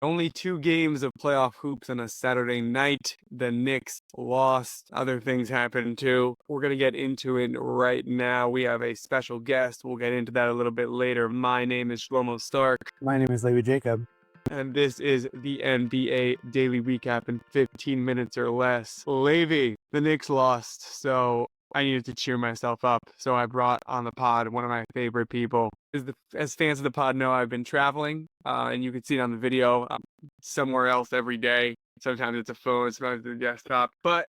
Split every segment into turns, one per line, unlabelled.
Only 2 games of playoff hoops on a Saturday night. The Knicks lost. Other things happened too. We're going to get into it right now. We have a special guest. We'll get into that a little bit later. My name is Shlomo Stark.
My name is Levi Jacob.
And this is the NBA Daily Recap in 15 minutes or less. Levi, the Knicks lost, so I needed to cheer myself up. So I brought on the pod one of my favorite people. As fans of the pod know, I've been traveling, and you can see it on the video. I'm somewhere else every day. Sometimes it's a phone, sometimes it's a desktop. But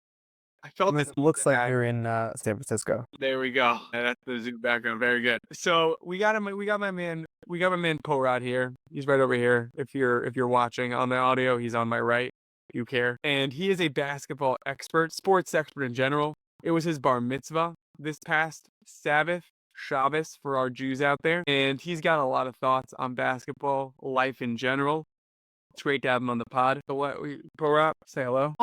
I felt
It looks like you're in San Francisco.
There we go. That's the Zoom background. Very good. So we got my man Porat here. He's right over here. If you're watching on the audio, he's on my right. You care. And he is a basketball expert, sports expert in general. It was his bar mitzvah this past Sabbath, Shabbos for our Jews out there. And he's got a lot of thoughts on basketball, life in general. It's great to have him on the pod. So Porat, say hello.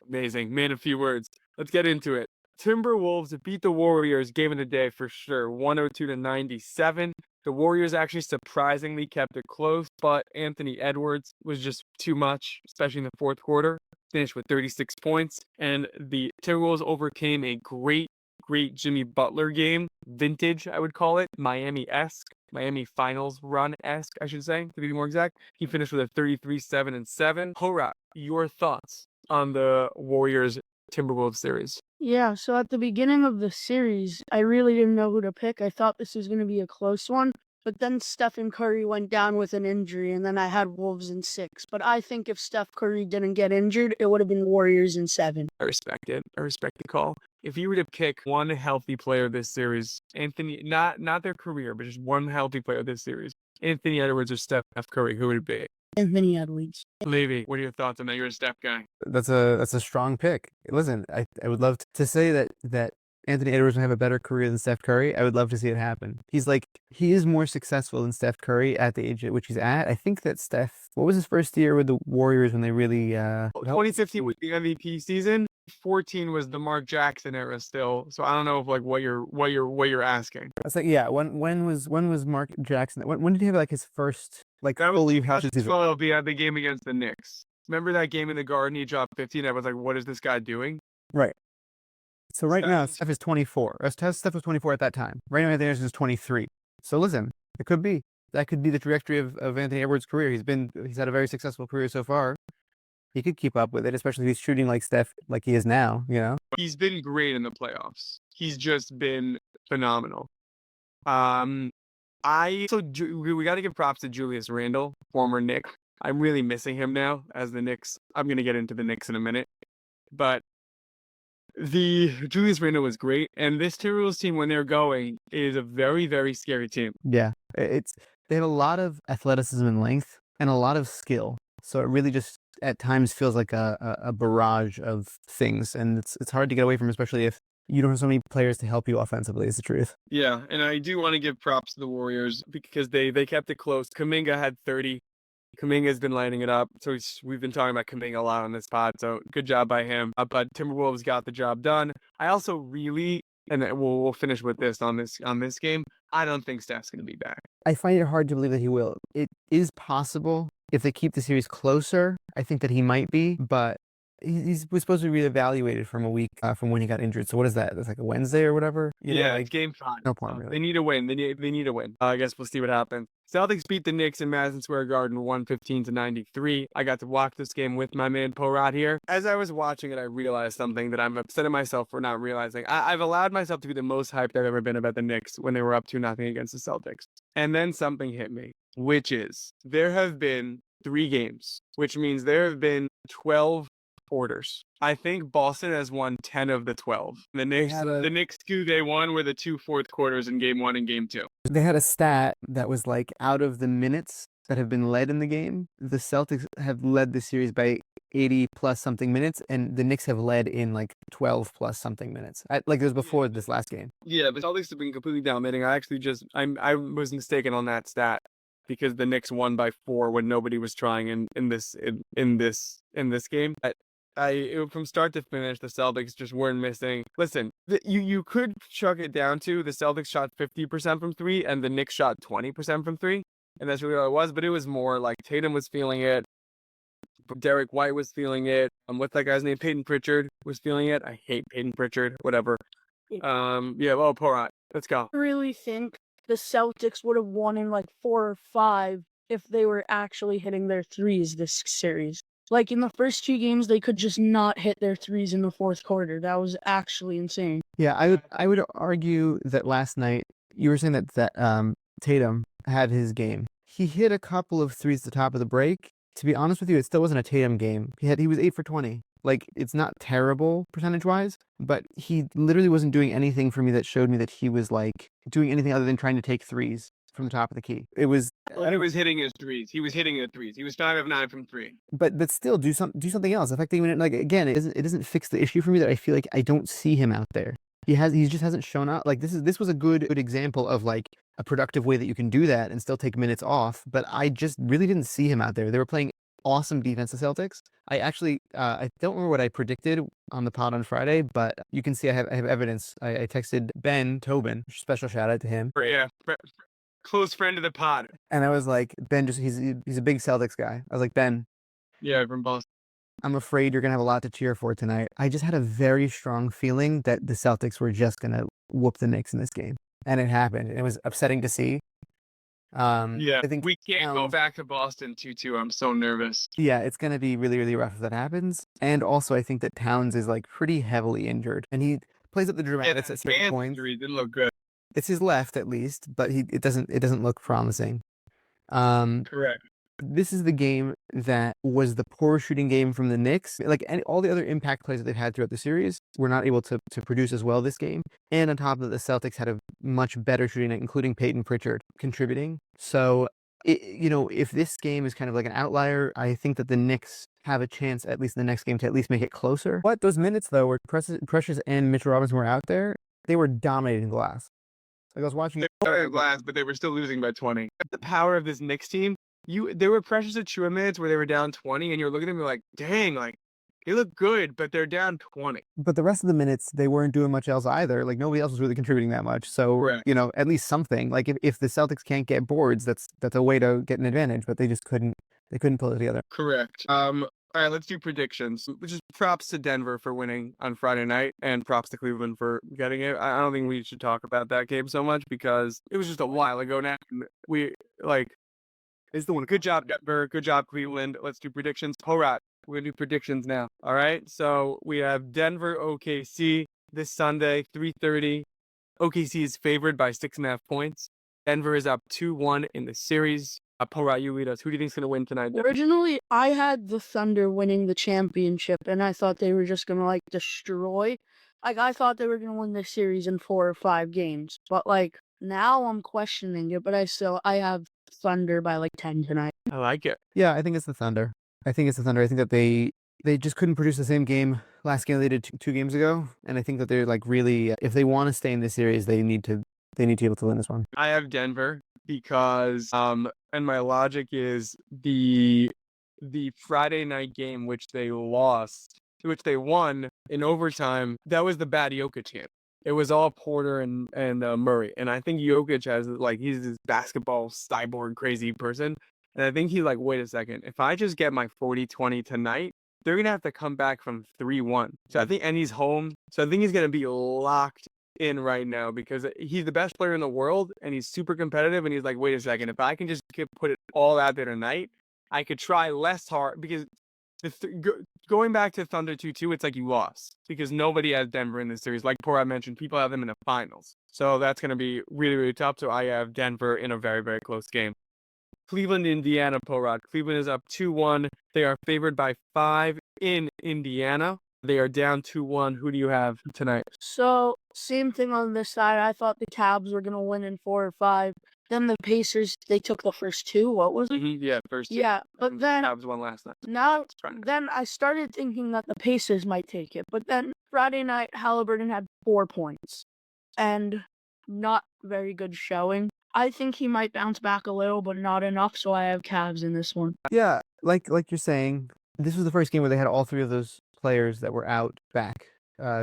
Amazing. Man, a few words. Let's get into it. Timberwolves beat the Warriors game of the day for sure, 102-97. The Warriors actually surprisingly kept it close, but Anthony Edwards was just too much, especially in the fourth quarter. Finished with 36 points, and the Timberwolves overcame a great Jimmy Butler game. Vintage, I would call it. Miami-esque. Miami Finals run-esque, I should say, to be more exact. He finished with a 33-7-7. Porat, your thoughts on the Warriors Timberwolves series?
Yeah, so at the beginning of the series, I really didn't know who to pick. I thought this was going to be a close one, but then Stephen Curry went down with an injury, and then I had Wolves in 6. But I think if Steph Curry didn't get injured, it would have been Warriors in 7.
I respect it. I respect the call. If you were to pick one healthy player this series, Anthony, not their career, but just one healthy player this series, Anthony Edwards or Steph Curry, who would it be?
Anthony Edwards.
Levi, what are your thoughts on that? You're a Steph guy.
That's a strong pick. Listen, I would love to say that Anthony Edwards would have a better career than Steph Curry. I would love to see it happen. He is more successful than Steph Curry at the age at which he's at. I think that what was his first year with the Warriors when they really
2015 was the MVP season. 14 was the Mark Jackson era still. So I don't know if what you're asking.
It's like, yeah, when was Mark Jackson? When did he have his first
that
fully
was 12 the game against the Knicks. Remember that game in the Garden? He dropped 15. I was like, what is this guy doing?
Right. So right now, Steph is 24. Steph was 24 at that time. Right now, Anthony Edwards is 23. So listen, that could be the trajectory of Anthony Edwards' career. He's had a very successful career so far. He could keep up with it, especially if he's shooting like Steph, like he is now,
He's been great in the playoffs. He's just been phenomenal. We got to give props to Julius Randle, former Knick. I'm really missing him now as the Knicks. I'm going to get into the Knicks in a minute. But the Julius Randle was great. And this Timberwolves team, when they're going, is a very, very scary team.
Yeah. They have a lot of athleticism and length and a lot of skill. So it really just at times feels like a barrage of things. And it's hard to get away from, especially if you don't have so many players to help you offensively, is the truth.
Yeah, and I do want to give props to the Warriors because they kept it close. Kuminga had 30. Kuminga's been lighting it up. So we've been talking about Kuminga a lot on this pod, so good job by him. But Timberwolves got the job done. I also really, and we'll finish with this on this game, I don't think Steph's going to be back.
I find it hard to believe that he will. It is possible if they keep the series closer. I think that he might be, but he was supposed to be reevaluated from a week from when he got injured. So what is that? That's like a Wednesday or whatever?
It's game 5.
No point, really.
They need a win. They need a win. I guess we'll see what happens. Celtics beat the Knicks in Madison Square Garden 115-93. I got to watch this game with my man Porat here. As I was watching it, I realized something that I'm upset at myself for not realizing. I've allowed myself to be the most hyped I've ever been about the Knicks when they were up 2-0 against the Celtics. And then something hit me, which is there have been 3 games, which means there have been 12 quarters. I think Boston has won 10 of the 12. The Knicks 2 they won were the 2 fourth quarters in game 1 and game 2.
They had a stat that was out of the minutes that have been led in the game, the Celtics have led the series by 80 plus something minutes, and the Knicks have led in 12 plus something minutes. It was before this last game.
Yeah, the Celtics have been completely dominating. I was mistaken on that stat because the Knicks won by 4 when nobody was trying in this game. From start to finish, the Celtics just weren't missing. Listen, you could chuck it down to the Celtics shot 50% from 3 and the Knicks shot 20% from 3. and that's really all it was. But it was more like Tatum was feeling it. Derek White was feeling it. What's that guy's name? Peyton Pritchard was feeling it. I hate Peyton Pritchard. Whatever. Yeah. Well, Porat. Let's go.
I really think the Celtics would have won in like 4 or 5 if they were actually hitting their threes this series. Like in the first 2 games, they could just not hit their threes in the fourth quarter. That was actually insane.
Yeah, I would argue that last night you were saying that Tatum had his game. He hit a couple of threes at the top of the break. To be honest with you, it still wasn't a Tatum game. He was 8 for 20. Like, it's not terrible percentage wise, but he literally wasn't doing anything for me that showed me that he was like doing anything other than trying to take threes from the top of the key. It was
He was hitting his threes. He was hitting his threes. He was 5 of 9 from 3.
but still do something else. Affecting like again, it doesn't fix the issue for me that I feel like I don't see him out there. He just hasn't shown up. Like this was a good example of like a productive way that you can do that and still take minutes off. But I just really didn't see him out there. They were playing awesome defense, the Celtics. I actually I don't remember what I predicted on the pod on Friday, but you can see I have evidence. I texted Ben Tobin, special shout out to him.
Yeah. Close friend of the pod.
And I was like, Ben, he's a big Celtics guy. I was like, Ben,
Yeah, from Boston.
I'm afraid you're going to have a lot to cheer for tonight. I just had a very strong feeling that the Celtics were just going to whoop the Knicks in this game. And it happened. It was upsetting to see.
Yeah,
I think
we can't go back to Boston 2-2. I'm so nervous.
Yeah, it's going to be really, really rough if that happens. And also, I think that Towns is like pretty heavily injured. And he plays up the dramatics at certain points.
Injury didn't look good.
It's his left, at least, but it doesn't look promising.
Correct.
This is the game that was the poor shooting game from the Knicks. Like all the other impact plays that they've had throughout the series were not able to produce as well this game. And on top of that, the Celtics had a much better shooting night, including Peyton Pritchard contributing. So, if this game is kind of like an outlier, I think that the Knicks have a chance, at least in the next game, to at least make it closer. But those minutes, though, where Precious and Mitchell Robinson were out there, they were dominating the glass. Like I was watching
glass, but they were still losing by 20. The power of this Knicks team, there were Precious Achiuwa minutes where they were down 20, and you're looking at them and you're like, dang, like they look good, but they're down 20.
But the rest of the minutes, they weren't doing much else either. Like nobody else was really contributing that much. So
Correct.
At least something. Like if the Celtics can't get boards, that's a way to get an advantage. But they just couldn't. They couldn't pull it together.
Correct. All right, let's do predictions. Which is props to Denver for winning on Friday night, and props to Cleveland for getting it. I don't think we should talk about that game so much because it was just a while ago now. It's the one. Good job, Denver. Good job, Cleveland. Let's do predictions. Porat, we're gonna do predictions now. All right. So we have Denver OKC this Sunday, 3:30. OKC is favored by 6.5 points. Denver is up 2-1 in the series. Porat, you lead us. Who do you think is going to win tonight?
Originally, I had the Thunder winning the championship, and I thought they were just going to, like, destroy. Like, I thought they were going to win this series in 4 or 5 games. But, like, now I'm questioning it, but I have Thunder by, like, 10 tonight.
I like it.
Yeah, I think it's the Thunder. I think that they just couldn't produce the same game last game they did 2 games ago. And I think that they're, like, really, if they want to stay in this series, they need to be able to win this one.
I have Denver because and my logic is the Friday night game which they won in overtime, that was the bad Jokic game. It was all Porter and Murray, and I think Jokic has he's this basketball cyborg crazy person, and I think he's like, wait a second, if I just get my 40-20 tonight, they're gonna have to come back from 3-1. So I think, and he's home, so I think he's gonna be locked in right now because he's the best player in the world and he's super competitive, and he's like, wait a second, if I can just put it all out there tonight, I could try less hard, because going back to Thunder 2-2, it's like you lost because nobody has Denver in this series. Like Porat mentioned, people have them in the finals, so that's going to be really, really tough. So I have Denver in a very, very close game. Cleveland, Indiana, Porat. Cleveland is up 2-1. They are favored by 5 in Indiana. They are down 2-1. Who do you have tonight?
So, same thing on this side. I thought the Cavs were going to win in 4 or 5. Then the Pacers, they took the first 2. What was it?
Mm-hmm, yeah, first 2.
Yeah, but then
Cavs won last night.
Then I started thinking that the Pacers might take it. But then Friday night, Halliburton had 4 points. And not very good showing. I think he might bounce back a little, but not enough, so I have Cavs in this one.
Yeah, like you're saying, this was the first game where they had all 3 of those players that were out back,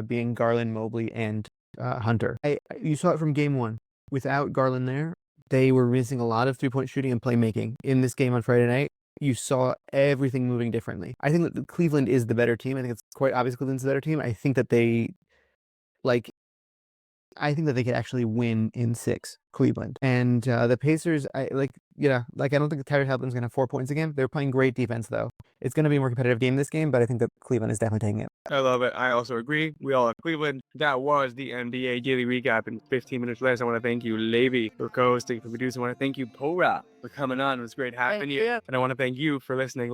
being Garland, Mobley, and Hunter. You saw it from game 1. Without Garland there, they were missing a lot of 3-point shooting and playmaking in this game on Friday night. You saw everything moving differently. I think that Cleveland is the better team. I think it's quite obvious Cleveland's the better team. I think that they could actually win in 6, Cleveland. And the Pacers, I don't think Tyrese Halliburton's going to have 4 points again. They're playing great defense, though. It's going to be a more competitive game this game, but I think that Cleveland is definitely taking it.
I love it. I also agree. We all have Cleveland. That was the NBA Daily Recap in 15 minutes less. I want to thank you, Levy, for co-hosting, for producing. I want to thank you, Porat, for coming on. It was great having
Thank
you.
you.
And I want to thank you for listening.